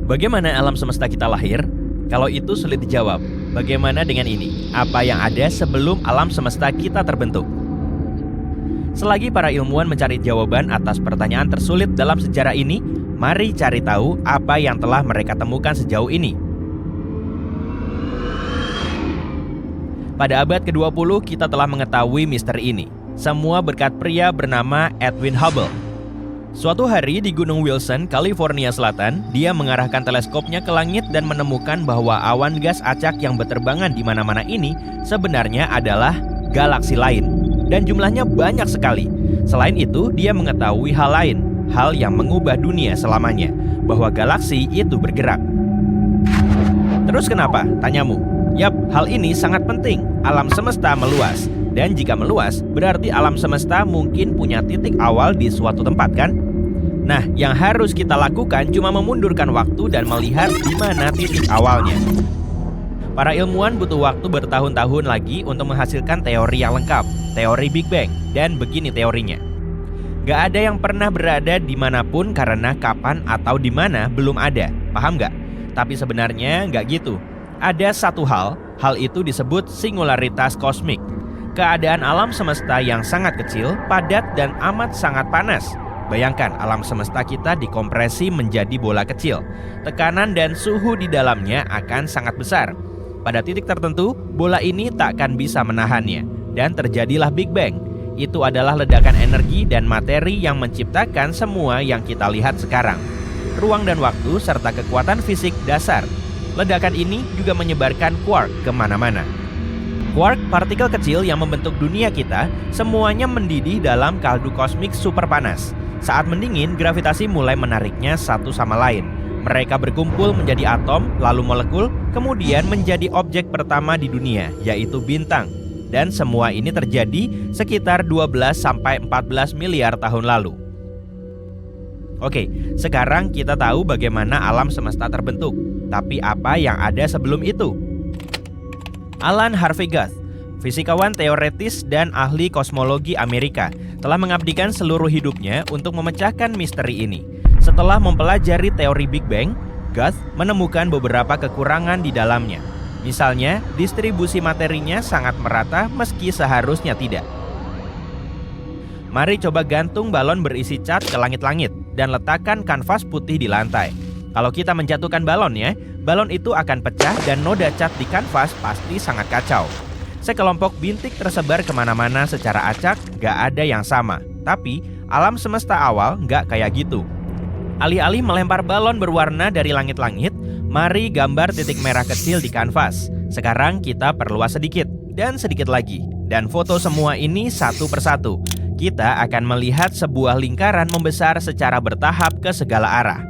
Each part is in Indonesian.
Bagaimana alam semesta kita lahir? Kalau itu sulit dijawab, bagaimana dengan ini? Apa yang ada sebelum alam semesta kita terbentuk? Selagi para ilmuwan mencari jawaban atas pertanyaan tersulit dalam sejarah ini, mari cari tahu apa yang telah mereka temukan sejauh ini. Pada abad ke-20 kita telah mengetahui misteri ini. Semua berkat pria bernama Edwin Hubble. Suatu hari di Gunung Wilson, California Selatan, dia mengarahkan teleskopnya ke langit dan menemukan bahwa awan gas acak yang berterbangan di mana-mana ini sebenarnya adalah galaksi lain. Dan jumlahnya banyak sekali. Selain itu, dia mengetahui hal lain, hal yang mengubah dunia selamanya, bahwa galaksi itu bergerak. Terus kenapa? Tanyamu. Yap, hal ini sangat penting. Alam semesta meluas. Dan jika meluas, berarti alam semesta mungkin punya titik awal di suatu tempat, kan? Nah, yang harus kita lakukan cuma memundurkan waktu dan melihat di mana titik awalnya. Para ilmuwan butuh waktu bertahun-tahun lagi untuk menghasilkan teori yang lengkap, teori Big Bang, dan begini teorinya. Gak ada yang pernah berada dimanapun karena kapan atau di mana belum ada, paham gak? Tapi sebenarnya gak gitu. Ada satu hal itu disebut singularitas kosmik. Keadaan alam semesta yang sangat kecil, padat, dan amat sangat panas. Bayangkan alam semesta kita dikompresi menjadi bola kecil. Tekanan dan suhu di dalamnya akan sangat besar. Pada titik tertentu, bola ini tak akan bisa menahannya. Dan terjadilah Big Bang. Itu adalah ledakan energi dan materi yang menciptakan semua yang kita lihat sekarang. Ruang dan waktu serta kekuatan fisik dasar. Ledakan ini juga menyebarkan quark kemana-mana. Quark, partikel kecil yang membentuk dunia kita, semuanya mendidih dalam kaldu kosmik super panas. Saat mendingin, gravitasi mulai menariknya satu sama lain. Mereka berkumpul menjadi atom, lalu molekul, kemudian menjadi objek pertama di dunia, yaitu bintang. Dan semua ini terjadi sekitar 12-14 miliar tahun lalu. Oke, sekarang kita tahu bagaimana alam semesta terbentuk. Tapi apa yang ada sebelum itu? Alan Harvey Guth, fisikawan teoretis dan ahli kosmologi Amerika, telah mengabdikan seluruh hidupnya untuk memecahkan misteri ini. Setelah mempelajari teori Big Bang, Guth menemukan beberapa kekurangan di dalamnya. Misalnya, distribusi materinya sangat merata meski seharusnya tidak. Mari coba gantung balon berisi cat ke langit-langit dan letakkan kanvas putih di lantai. Kalau kita menjatuhkan balonnya, balon itu akan pecah dan noda cat di kanvas pasti sangat kacau. Sekelompok bintik tersebar kemana-mana secara acak, gak ada yang sama. Tapi, alam semesta awal gak kayak gitu. Alih-alih melempar balon berwarna dari langit-langit, mari gambar titik merah kecil di kanvas. Sekarang kita perluas sedikit, dan sedikit lagi. Dan foto semua ini satu persatu. Kita akan melihat sebuah lingkaran membesar secara bertahap ke segala arah.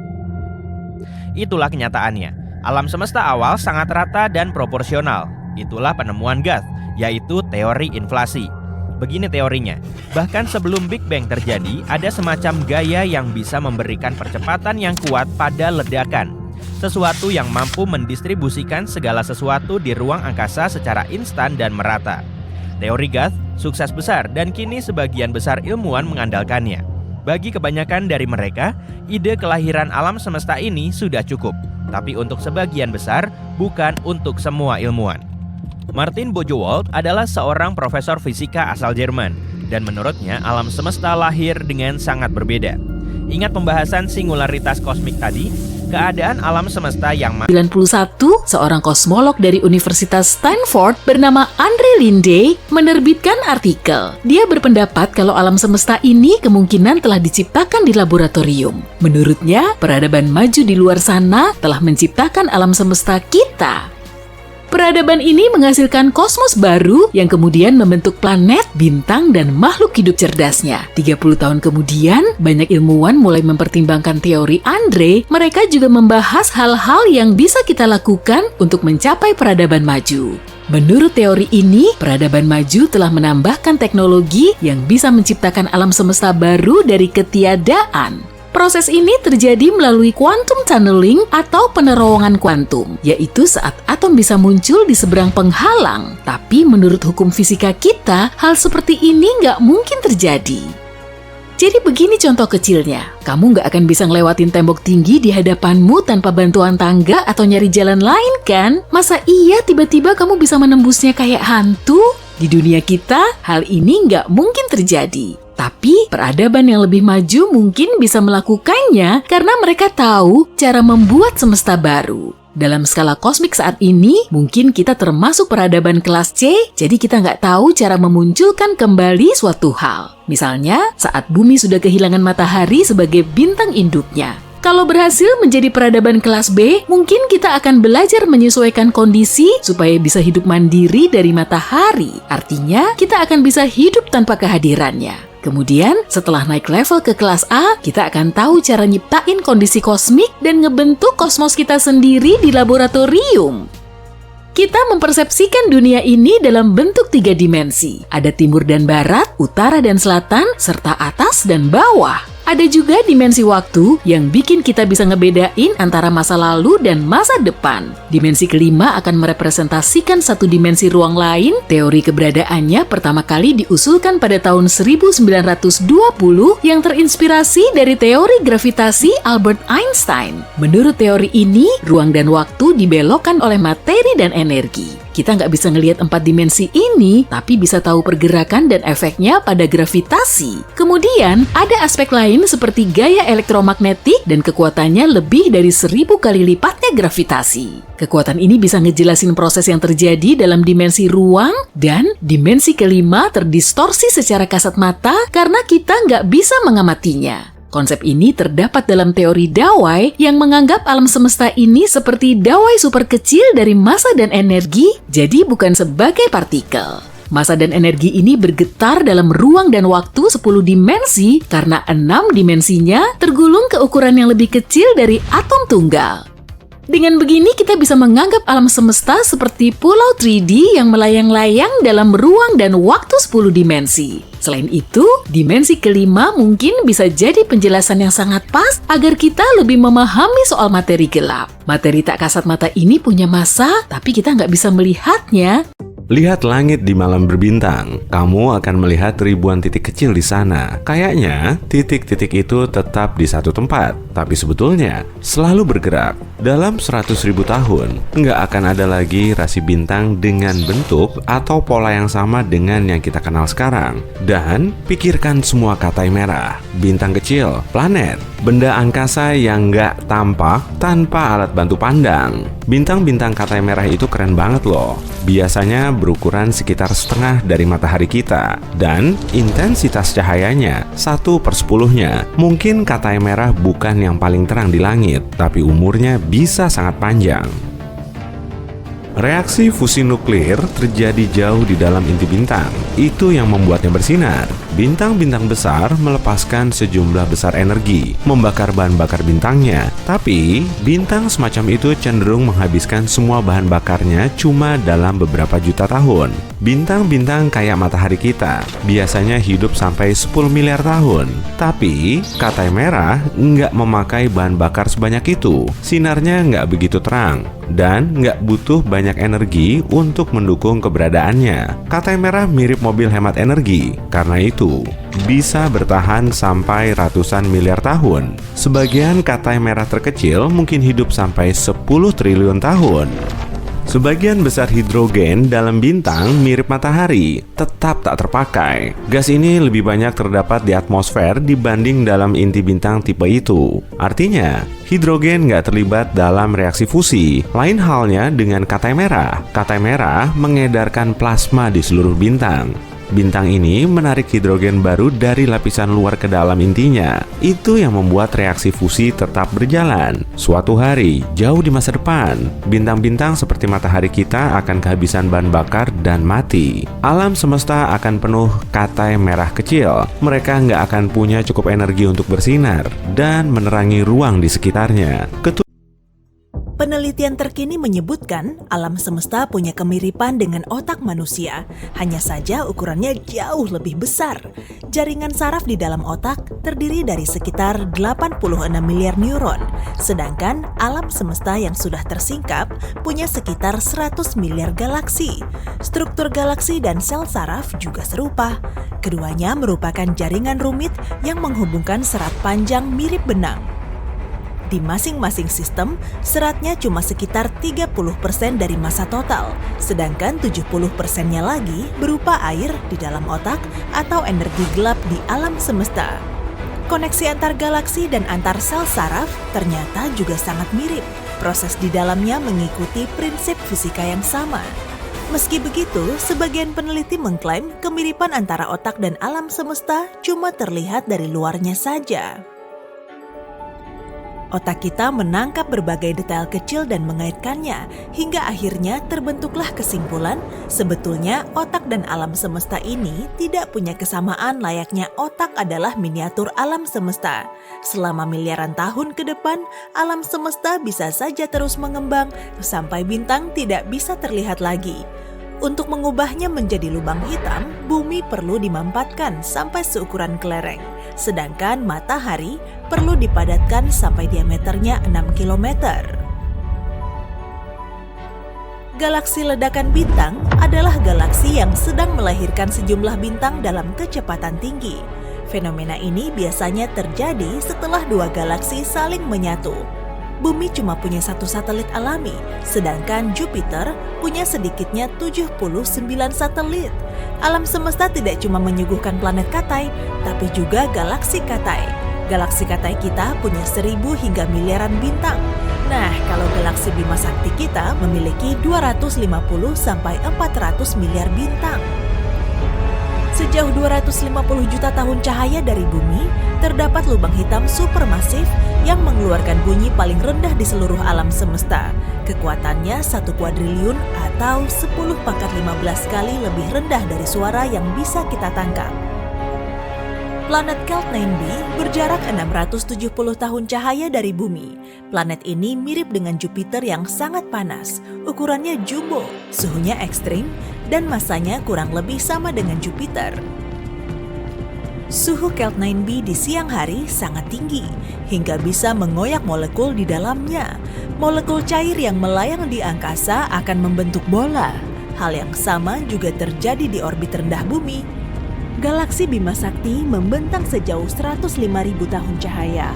Itulah kenyataannya. Alam semesta awal sangat rata dan proporsional. Itulah penemuan Guth, yaitu teori inflasi. Begini teorinya, bahkan sebelum Big Bang terjadi, ada semacam gaya yang bisa memberikan percepatan yang kuat pada ledakan. Sesuatu yang mampu mendistribusikan segala sesuatu di ruang angkasa secara instan dan merata. Teori Guth sukses besar dan kini sebagian besar ilmuwan mengandalkannya. Bagi kebanyakan dari mereka, ide kelahiran alam semesta ini sudah cukup. Tapi untuk sebagian besar, bukan untuk semua ilmuwan. Martin Bojowold adalah seorang profesor fisika asal Jerman. Dan menurutnya, alam semesta lahir dengan sangat berbeda. Ingat pembahasan singularitas kosmik tadi? Keadaan alam semesta yang 91, seorang kosmolog dari Universitas Stanford bernama Andre Linde menerbitkan artikel. Dia berpendapat kalau alam semesta ini kemungkinan telah diciptakan di laboratorium. Menurutnya, peradaban maju di luar sana telah menciptakan alam semesta kita. Peradaban ini menghasilkan kosmos baru yang kemudian membentuk planet, bintang, dan makhluk hidup cerdasnya. 30 tahun kemudian, banyak ilmuwan mulai mempertimbangkan teori Andre. Mereka juga membahas hal-hal yang bisa kita lakukan untuk mencapai peradaban maju. Menurut teori ini, peradaban maju telah menambahkan teknologi yang bisa menciptakan alam semesta baru dari ketiadaan. Proses ini terjadi melalui quantum tunneling atau penerowongan kuantum, yaitu saat atom bisa muncul di seberang penghalang. Tapi menurut hukum fisika kita, hal seperti ini nggak mungkin terjadi. Jadi begini contoh kecilnya, kamu nggak akan bisa ngelewatin tembok tinggi di hadapanmu tanpa bantuan tangga atau nyari jalan lain kan? Masa iya tiba-tiba kamu bisa menembusnya kayak hantu? Di dunia kita, hal ini nggak mungkin terjadi. Tapi peradaban yang lebih maju mungkin bisa melakukannya karena mereka tahu cara membuat semesta baru. Dalam skala kosmik saat ini, mungkin kita termasuk peradaban kelas C, jadi kita nggak tahu cara memunculkan kembali suatu hal. Misalnya, saat bumi sudah kehilangan matahari sebagai bintang induknya. Kalau berhasil menjadi peradaban kelas B, mungkin kita akan belajar menyesuaikan kondisi supaya bisa hidup mandiri dari matahari. Artinya, kita akan bisa hidup tanpa kehadirannya. Kemudian, setelah naik level ke kelas A, kita akan tahu cara nyiptain kondisi kosmik dan ngebentuk kosmos kita sendiri di laboratorium. Kita mempersepsikan dunia ini dalam bentuk 3 dimensi. Ada timur dan barat, utara dan selatan, serta atas dan bawah. Ada juga dimensi waktu yang bikin kita bisa ngebedain antara masa lalu dan masa depan. Dimensi kelima akan merepresentasikan satu dimensi ruang lain. Teori keberadaannya pertama kali diusulkan pada tahun 1920 yang terinspirasi dari teori gravitasi Albert Einstein. Menurut teori ini, ruang dan waktu dibelokkan oleh materi dan energi. Kita nggak bisa ngelihat 4 dimensi ini, tapi bisa tahu pergerakan dan efeknya pada gravitasi. Kemudian, ada aspek lain seperti gaya elektromagnetik dan kekuatannya lebih dari 1000 kali lipatnya gravitasi. Kekuatan ini bisa ngejelasin proses yang terjadi dalam dimensi ruang, dan dimensi kelima terdistorsi secara kasat mata karena kita nggak bisa mengamatinya. Konsep ini terdapat dalam teori dawai yang menganggap alam semesta ini seperti dawai super kecil dari massa dan energi, jadi bukan sebagai partikel. Massa dan energi ini bergetar dalam ruang dan waktu 10 dimensi karena 6 dimensinya tergulung ke ukuran yang lebih kecil dari atom tunggal. Dengan begini kita bisa menganggap alam semesta seperti pulau 3D yang melayang-layang dalam ruang dan waktu 10 dimensi. Selain itu, dimensi kelima mungkin bisa jadi penjelasan yang sangat pas agar kita lebih memahami soal materi gelap. Materi tak kasat mata ini punya massa, tapi kita nggak bisa melihatnya. Lihat langit di malam berbintang, kamu akan melihat ribuan titik kecil di sana. Kayaknya titik-titik itu tetap di satu tempat, tapi sebetulnya selalu bergerak. Dalam 100.000 tahun, nggak akan ada lagi rasi bintang dengan bentuk atau pola yang sama dengan yang kita kenal sekarang. Dan pikirkan semua katai merah, bintang kecil, planet, benda angkasa yang nggak tampak tanpa alat bantu pandang. Bintang-bintang katai merah itu keren banget loh. Biasanya berukuran sekitar setengah dari matahari kita, dan intensitas cahayanya 1/10-nya. Mungkin katai merah bukan yang paling terang di langit, tapi umurnya bisa sangat panjang. Reaksi fusi nuklir terjadi jauh di dalam inti bintang. Itu yang membuatnya bersinar. Bintang-bintang besar melepaskan sejumlah besar energi, membakar bahan bakar bintangnya. Tapi, bintang semacam itu cenderung menghabiskan semua bahan bakarnya cuma dalam beberapa juta tahun. Bintang-bintang kayak matahari kita biasanya hidup sampai 10 miliar tahun. Tapi, katai merah nggak memakai bahan bakar sebanyak itu. Sinarnya nggak begitu terang dan nggak butuh banyak energi untuk mendukung keberadaannya. Katai merah mirip mobil hemat energi, karena itu bisa bertahan sampai ratusan miliar tahun. Sebagian katai merah terkecil mungkin hidup sampai 10 triliun tahun. Sebagian besar hidrogen dalam bintang mirip matahari, tetap tak terpakai. Gas ini lebih banyak terdapat di atmosfer dibanding dalam inti bintang tipe itu. Artinya, hidrogen nggak terlibat dalam reaksi fusi. Lain halnya dengan katai merah. Katai merah mengedarkan plasma di seluruh bintang. Bintang ini menarik hidrogen baru dari lapisan luar ke dalam intinya. Itu yang membuat reaksi fusi tetap berjalan. Suatu hari, jauh di masa depan, bintang-bintang seperti matahari kita akan kehabisan bahan bakar dan mati. Alam semesta akan penuh katai merah kecil. Mereka nggak akan punya cukup energi untuk bersinar dan menerangi ruang di sekitarnya. Penelitian terkini menyebutkan alam semesta punya kemiripan dengan otak manusia, hanya saja ukurannya jauh lebih besar. Jaringan saraf di dalam otak terdiri dari sekitar 86 miliar neuron, sedangkan alam semesta yang sudah tersingkap punya sekitar 100 miliar galaksi. Struktur galaksi dan sel saraf juga serupa. Keduanya merupakan jaringan rumit yang menghubungkan serat panjang mirip benang. Di masing-masing sistem, seratnya cuma sekitar 30% dari massa total, sedangkan 70%-nya lagi berupa air di dalam otak atau energi gelap di alam semesta. Koneksi antar galaksi dan antar sel saraf ternyata juga sangat mirip. Proses di dalamnya mengikuti prinsip fisika yang sama. Meski begitu, sebagian peneliti mengklaim kemiripan antara otak dan alam semesta cuma terlihat dari luarnya saja. Otak kita menangkap berbagai detail kecil dan mengaitkannya, hingga akhirnya terbentuklah kesimpulan sebetulnya otak dan alam semesta ini tidak punya kesamaan layaknya otak adalah miniatur alam semesta. Selama miliaran tahun ke depan, alam semesta bisa saja terus mengembang sampai bintang tidak bisa terlihat lagi. Untuk mengubahnya menjadi lubang hitam, bumi perlu dimampatkan sampai seukuran kelereng, sedangkan matahari perlu dipadatkan sampai diameternya 6 km. Galaksi ledakan bintang adalah galaksi yang sedang melahirkan sejumlah bintang dalam kecepatan tinggi. Fenomena ini biasanya terjadi setelah dua galaksi saling menyatu. Bumi cuma punya satu satelit alami, sedangkan Jupiter punya sedikitnya 79 satelit. Alam semesta tidak cuma menyuguhkan planet Katai, tapi juga galaksi Katai. Galaksi Katai kita punya 1000 hingga miliaran bintang. Nah, kalau galaksi Bima Sakti kita memiliki 250 sampai 400 miliar bintang. Sejauh 250 juta tahun cahaya dari bumi, terdapat lubang hitam supermasif yang mengeluarkan bunyi paling rendah di seluruh alam semesta. Kekuatannya 1 kuadriliun atau 10 pangkat 15 kali lebih rendah dari suara yang bisa kita tangkap. Planet Keltnane b berjarak 670 tahun cahaya dari bumi. Planet ini mirip dengan Jupiter yang sangat panas, ukurannya jumbo, suhunya ekstrim, dan masanya kurang lebih sama dengan Jupiter. Suhu Keltnane b di siang hari sangat tinggi, hingga bisa mengoyak molekul di dalamnya. Molekul cair yang melayang di angkasa akan membentuk bola. Hal yang sama juga terjadi di orbit rendah bumi. Galaksi Bima Sakti membentang sejauh 105.000 tahun cahaya.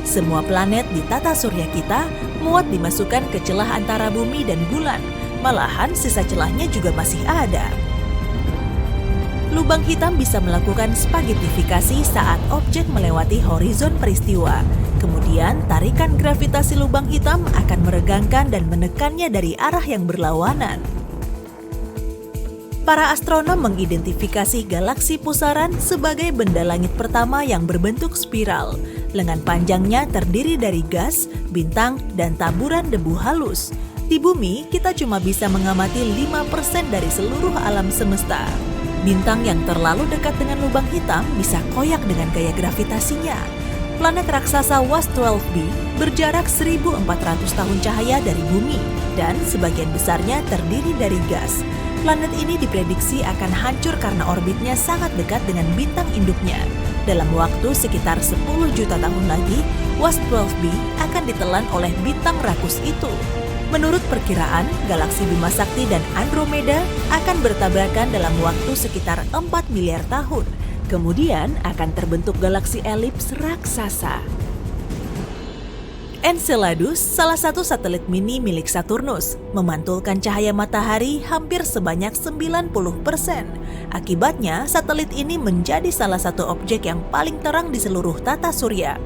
Semua planet di tata surya kita muat dimasukkan ke celah antara bumi dan bulan. Malahan sisa celahnya juga masih ada. Lubang hitam bisa melakukan spagetifikasi saat objek melewati horizon peristiwa. Kemudian tarikan gravitasi lubang hitam akan meregangkan dan menekannya dari arah yang berlawanan. Para astronom mengidentifikasi galaksi pusaran sebagai benda langit pertama yang berbentuk spiral. Lengan panjangnya terdiri dari gas, bintang, dan taburan debu halus. Di bumi, kita cuma bisa mengamati 5% dari seluruh alam semesta. Bintang yang terlalu dekat dengan lubang hitam bisa koyak dengan gaya gravitasinya. Planet raksasa WASP-12b berjarak 1.400 tahun cahaya dari bumi, dan sebagian besarnya terdiri dari gas. Planet ini diprediksi akan hancur karena orbitnya sangat dekat dengan bintang induknya. Dalam waktu sekitar 10 juta tahun lagi, WASP-12b akan ditelan oleh bintang rakus itu. Menurut perkiraan, galaksi Bima Sakti dan Andromeda akan bertabrakan dalam waktu sekitar 4 miliar tahun. Kemudian akan terbentuk galaksi elips raksasa. Enceladus, salah satu satelit mini milik Saturnus, memantulkan cahaya matahari hampir sebanyak 90%. Akibatnya, satelit ini menjadi salah satu objek yang paling terang di seluruh tata surya.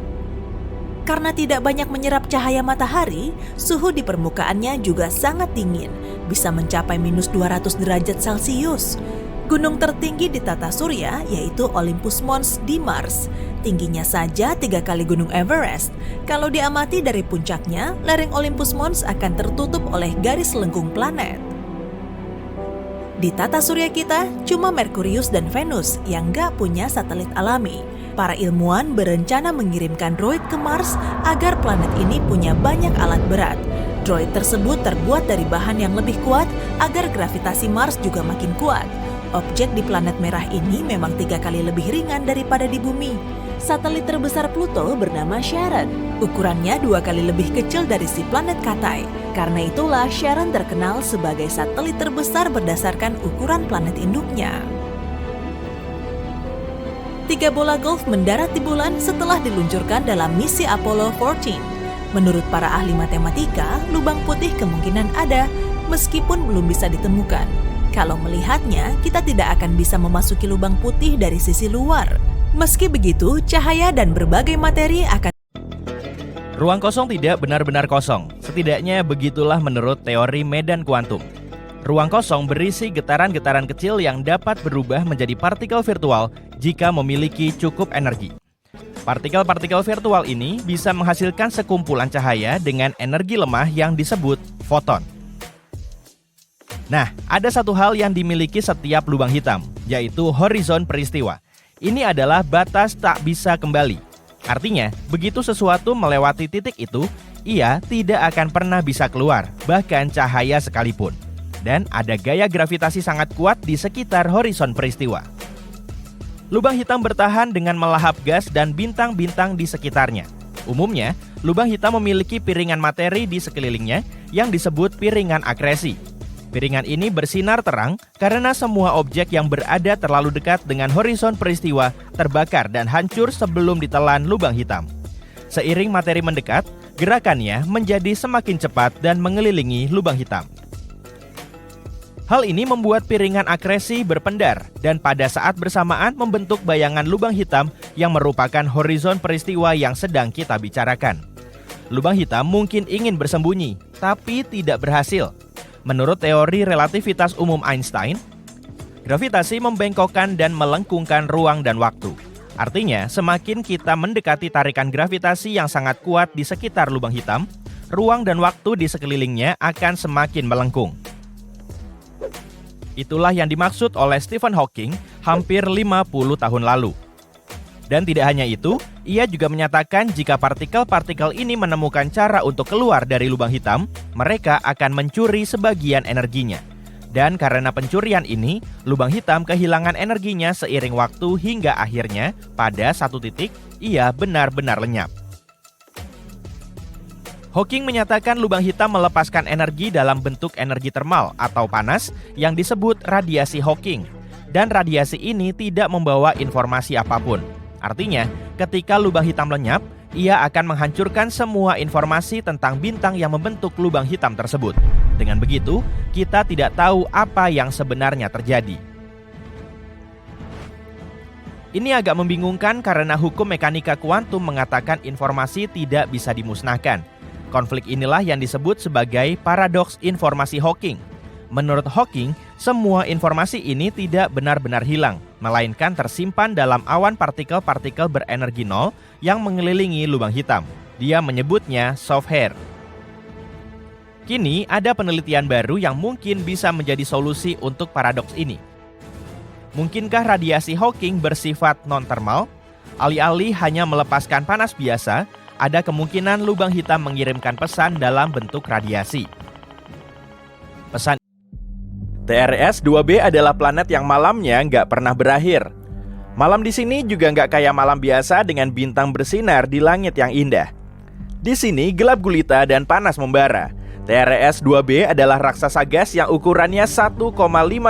Karena tidak banyak menyerap cahaya matahari, suhu di permukaannya juga sangat dingin, bisa mencapai minus 200 derajat Celcius. Gunung tertinggi di tata surya yaitu Olympus Mons di Mars. Tingginya saja 3 kali gunung Everest. Kalau diamati dari puncaknya, lereng Olympus Mons akan tertutup oleh garis lengkung planet. Di tata surya kita, cuma Merkurius dan Venus yang nggak punya satelit alami. Para ilmuwan berencana mengirimkan droid ke Mars agar planet ini punya banyak alat berat. Droid tersebut terbuat dari bahan yang lebih kuat agar gravitasi Mars juga makin kuat. Objek di planet merah ini memang 3 kali lebih ringan daripada di bumi. Satelit terbesar Pluto bernama Charon. Ukurannya 2 kali lebih kecil dari si planet Katai. Karena itulah Charon terkenal sebagai satelit terbesar berdasarkan ukuran planet induknya. 3 bola golf mendarat di bulan setelah diluncurkan dalam misi Apollo 14. Menurut para ahli matematika, lubang putih kemungkinan ada meskipun belum bisa ditemukan. Kalau melihatnya, kita tidak akan bisa memasuki lubang putih dari sisi luar. Meski begitu, cahaya dan berbagai materi akan... Ruang kosong tidak benar-benar kosong. Setidaknya begitulah menurut teori medan kuantum. Ruang kosong berisi getaran-getaran kecil yang dapat berubah menjadi partikel virtual jika memiliki cukup energi. Partikel-partikel virtual ini bisa menghasilkan sekumpulan cahaya dengan energi lemah yang disebut foton. Nah, ada satu hal yang dimiliki setiap lubang hitam, yaitu horizon peristiwa. Ini adalah batas tak bisa kembali. Artinya, begitu sesuatu melewati titik itu, ia tidak akan pernah bisa keluar, bahkan cahaya sekalipun. Dan ada gaya gravitasi sangat kuat di sekitar horizon peristiwa. Lubang hitam bertahan dengan melahap gas dan bintang-bintang di sekitarnya. Umumnya, lubang hitam memiliki piringan materi di sekelilingnya yang disebut piringan akresi. Piringan ini bersinar terang karena semua objek yang berada terlalu dekat dengan horizon peristiwa terbakar dan hancur sebelum ditelan lubang hitam. Seiring materi mendekat, gerakannya menjadi semakin cepat dan mengelilingi lubang hitam. Hal ini membuat piringan akresi berpendar dan pada saat bersamaan membentuk bayangan lubang hitam yang merupakan horizon peristiwa yang sedang kita bicarakan. Lubang hitam mungkin ingin bersembunyi, tapi tidak berhasil. Menurut teori relativitas umum Einstein, gravitasi membengkokkan dan melengkungkan ruang dan waktu. Artinya, semakin kita mendekati tarikan gravitasi yang sangat kuat di sekitar lubang hitam, ruang dan waktu di sekelilingnya akan semakin melengkung. Itulah yang dimaksud oleh Stephen Hawking hampir 50 tahun lalu. Dan tidak hanya itu, ia juga menyatakan jika partikel-partikel ini menemukan cara untuk keluar dari lubang hitam, mereka akan mencuri sebagian energinya. Dan karena pencurian ini, lubang hitam kehilangan energinya seiring waktu hingga akhirnya, pada satu titik, ia benar-benar lenyap. Hawking menyatakan lubang hitam melepaskan energi dalam bentuk energi termal atau panas yang disebut radiasi Hawking. Dan radiasi ini tidak membawa informasi apapun. Artinya, ketika lubang hitam lenyap, ia akan menghancurkan semua informasi tentang bintang yang membentuk lubang hitam tersebut. Dengan begitu, kita tidak tahu apa yang sebenarnya terjadi. Ini agak membingungkan karena hukum mekanika kuantum mengatakan informasi tidak bisa dimusnahkan. Konflik inilah yang disebut sebagai paradoks informasi Hawking. Menurut Hawking, semua informasi ini tidak benar-benar hilang, melainkan tersimpan dalam awan partikel-partikel berenergi nol yang mengelilingi lubang hitam. Dia menyebutnya soft hair. Kini ada penelitian baru yang mungkin bisa menjadi solusi untuk paradoks ini. Mungkinkah radiasi Hawking bersifat non-termal? Alih-alih hanya melepaskan panas biasa, ada kemungkinan lubang hitam mengirimkan pesan dalam bentuk radiasi. Pesan TRS-2b adalah planet yang malamnya nggak pernah berakhir. Malam di sini juga nggak kayak malam biasa dengan bintang bersinar di langit yang indah. Di sini gelap gulita dan panas membara. TRS-2b adalah raksasa gas yang ukurannya 1,5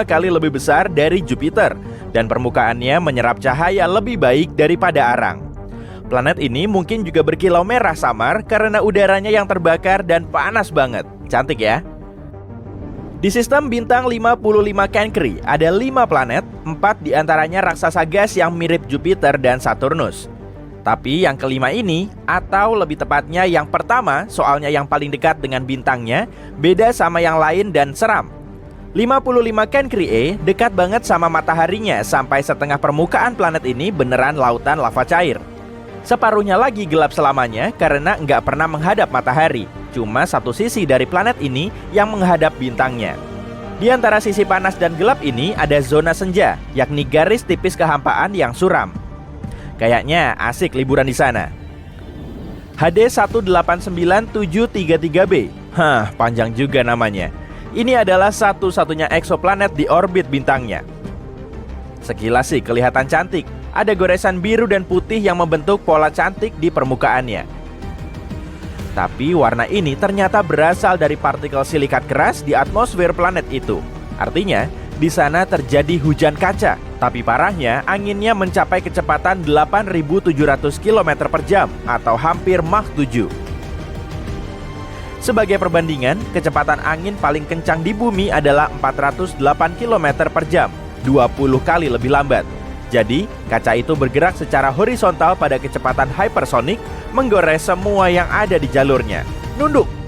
kali lebih besar dari Jupiter dan permukaannya menyerap cahaya lebih baik daripada arang. Planet ini mungkin juga berkilau merah samar karena udaranya yang terbakar dan panas banget. Cantik ya? Di sistem bintang 55 Cancri ada 5 planet, 4 diantaranya raksasa gas yang mirip Jupiter dan Saturnus. Tapi yang kelima ini, atau lebih tepatnya yang pertama, soalnya yang paling dekat dengan bintangnya, beda sama yang lain dan seram. 55 Cancri E dekat banget sama mataharinya sampai setengah permukaan planet ini beneran lautan lava cair. Separuhnya lagi gelap selamanya karena nggak pernah menghadap matahari. Cuma satu sisi dari planet ini yang menghadap bintangnya. Di antara sisi panas dan gelap ini ada zona senja, yakni garis tipis kehampaan yang suram. Kayaknya asik liburan di sana. HD 18973b. Panjang juga namanya. Ini adalah satu-satunya eksoplanet di orbit bintangnya. Sekilas sih kelihatan cantik. Ada goresan biru dan putih yang membentuk pola cantik di permukaannya. Tapi warna ini ternyata berasal dari partikel silikat keras di atmosfer planet itu. Artinya, di sana terjadi hujan kaca. Tapi parahnya, anginnya mencapai kecepatan 8.700 km per jam atau hampir Mach 7. Sebagai perbandingan, kecepatan angin paling kencang di bumi adalah 408 km per jam, 20 kali lebih lambat. Jadi, kaca itu bergerak secara horizontal pada kecepatan hypersonik, menggores semua yang ada di jalurnya. Nunduk!